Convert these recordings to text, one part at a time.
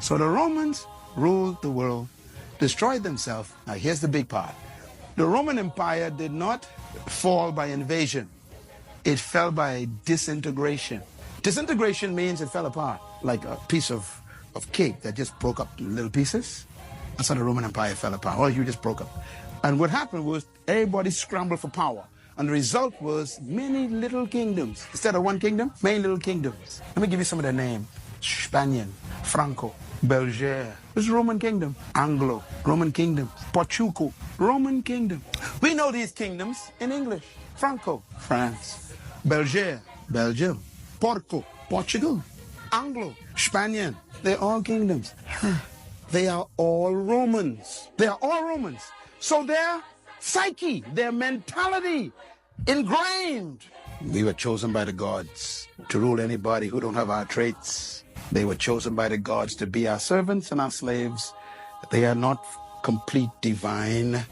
So the Romans ruled the world, destroyed themselves. Now here's the big part. The Roman Empire did not fall by invasion. It fell by disintegration. Disintegration means it fell apart, like a piece of cake that just broke up in little pieces. That's how the Roman Empire fell apart. Well, you just broke up. And what happened was everybody scrambled for power. And the result was many little kingdoms. Instead of one kingdom, many little kingdoms. Let me give you some of their names. Spanian, Franco, Belgier. This is Roman kingdom. Anglo, Roman kingdom. Portugal, Roman kingdom. We know these kingdoms in English. Franco, France. Belgier, Belgium. Porco, Portugal. Anglo, Spanian. They're all kingdoms. They are all Romans. They are all Romans. So their psyche, their mentality, ingrained. We were chosen by the gods to rule anybody who don't have our traits. They were chosen by the gods to be our servants and our slaves. They are not complete divine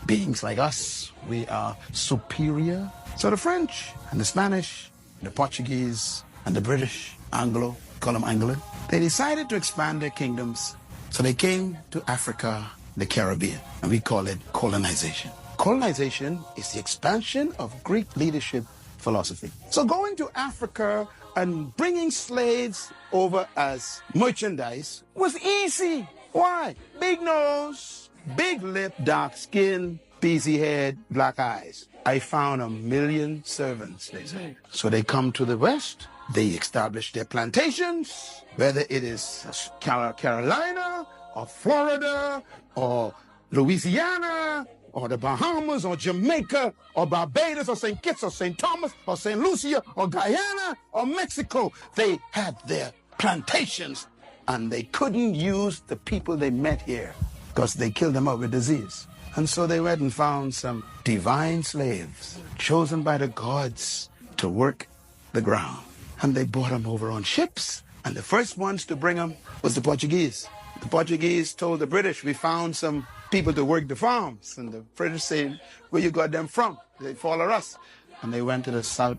beings like us. We are superior. So the French and the Spanish, the Portuguese and the British, Anglo, call them Anglo, they decided to expand their kingdoms. So they came to Africa, the Caribbean, and we call it colonization. Colonization is the expansion of Greek leadership philosophy. So going to Africa and bringing slaves over as merchandise was easy. Why? Big nose, big lip, dark skin, beezy head, black eyes. I found 1 million servants, they say. So they come to the West, they establish their plantations, whether it is Carolina or Florida or Louisiana or the Bahamas or Jamaica or Barbados or St. Kitts or St. Thomas or St. Lucia or Guyana or Mexico. They had their plantations and they couldn't use the people they met here because they killed them out with disease. And so they went and found some divine slaves chosen by the gods to work the ground. And they brought them over on ships. And the first ones to bring them was the Portuguese. The Portuguese told the British, we found some people to work the farms. And the British said, where you got them from? They follow us. And they went to the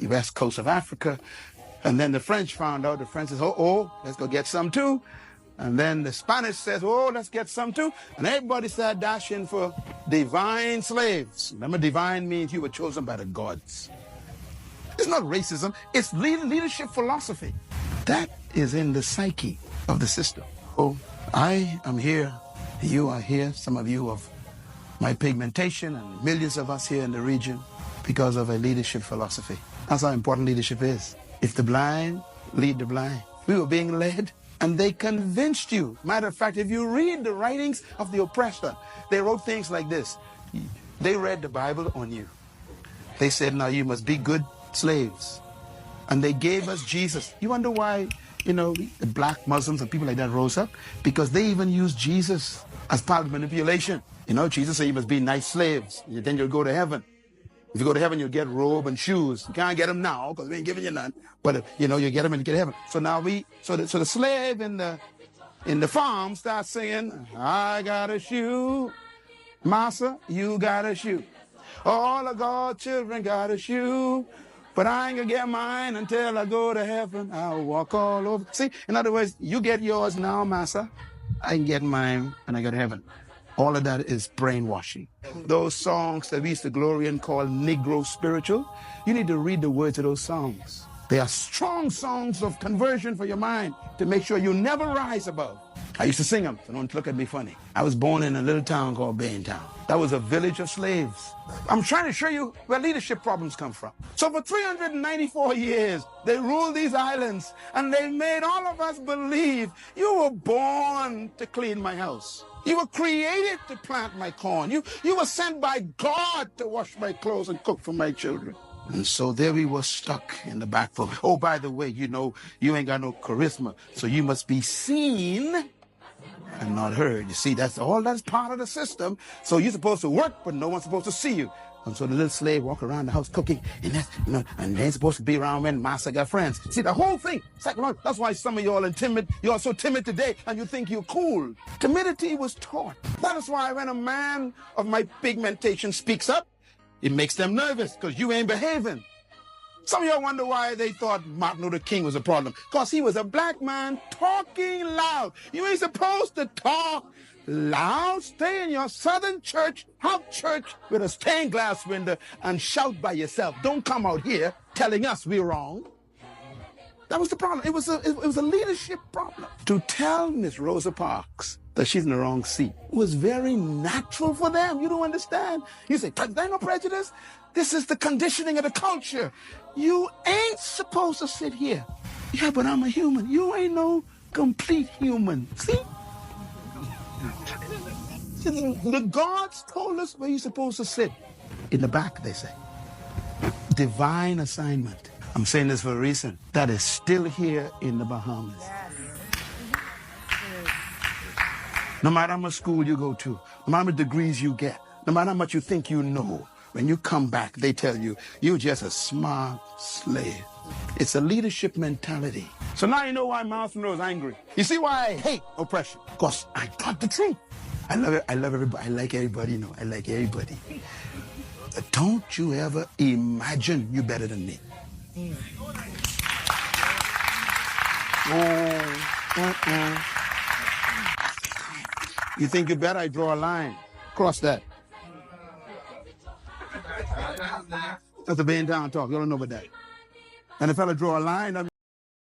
west coast of Africa. And then the French found out. The French said, oh, let's go get some too. And then the Spanish says, oh, let's get some too. And everybody started dashing for divine slaves. Remember, divine means you were chosen by the gods. It's not racism. It's leadership philosophy. That is in the psyche of the system. Oh, I am here. You are here. Some of you of my pigmentation and millions of us here in the region because of a leadership philosophy. That's how important leadership is. If the blind lead the blind. We were being led. And they convinced you. Matter of fact, if you read the writings of the oppressor, they wrote things like this. They read the Bible on you. They said, now you must be good slaves. And they gave us Jesus. You wonder why, the black Muslims and people like that rose up? Because they even used Jesus as part of manipulation. Jesus said you must be nice slaves. Then you'll go to heaven. If you go to heaven, you'll get robe and shoes. You can't get them now because we ain't giving you none. But, you get them and you get heaven. So now so the slave in the farm starts singing, I got a shoe. Massa, you got a shoe. All of God's children got a shoe. But I ain't gonna get mine until I go to heaven. I'll walk all over. See, in other words, you get yours now, Massa. I can get mine when I go to heaven. All of that is brainwashing. Those songs that we used to glory and call Negro spiritual, you need to read the words of those songs. They are strong songs of conversion for your mind to make sure you never rise above. I used to sing them, so don't look at me funny. I was born in a little town called Baintown. That was a village of slaves. I'm trying to show you where leadership problems come from. So for 394 years, they ruled these islands, and they made all of us believe you were born to clean my house. You were created to plant my corn. You were sent by God to wash my clothes and cook for my children. And so there we were stuck in the back room. Oh, by the way, you ain't got no charisma, so you must be seen and not heard. You see, that's part of the system. So you're supposed to work, but no one's supposed to see you. And so the little slave walk around the house cooking, and they ain't supposed to be around when master got friends. See, the whole thing, psychological. That's why some of y'all are timid. You're so timid today, and you think you're cool. Timidity was taught. That is why when a man of my pigmentation speaks up, it makes them nervous, because you ain't behaving. Some of y'all wonder why they thought Martin Luther King was a problem. Because he was a black man talking loud. You ain't supposed to talk loud. Stay in your southern church, house church with a stained glass window and shout by yourself. Don't come out here telling us we're wrong. That was the problem. It was a leadership problem. To tell Miss Rosa Parks that she's in the wrong seat was very natural for them. You don't understand. You say, there ain't no prejudice. This is the conditioning of the culture. You ain't supposed to sit here. Yeah, but I'm a human. You ain't no complete human. See? The gods told us where you're supposed to sit. In the back, they say. Divine assignment. I'm saying this for a reason. That is still here in the Bahamas. Yes. No matter how much school you go to, no matter how many degrees you get, no matter how much you think you know, when you come back, they tell you, you're just a smart slave. It's a leadership mentality. So now you know why Miles Monroe is angry. You see why I hate oppression? Because I got the truth. I love it. I love everybody. I like everybody, you know. I like everybody. But don't you ever imagine you're better than me. You think you're better? I draw a line. Cross that. That's the bend down talk. You don't know about that. And if I draw a line,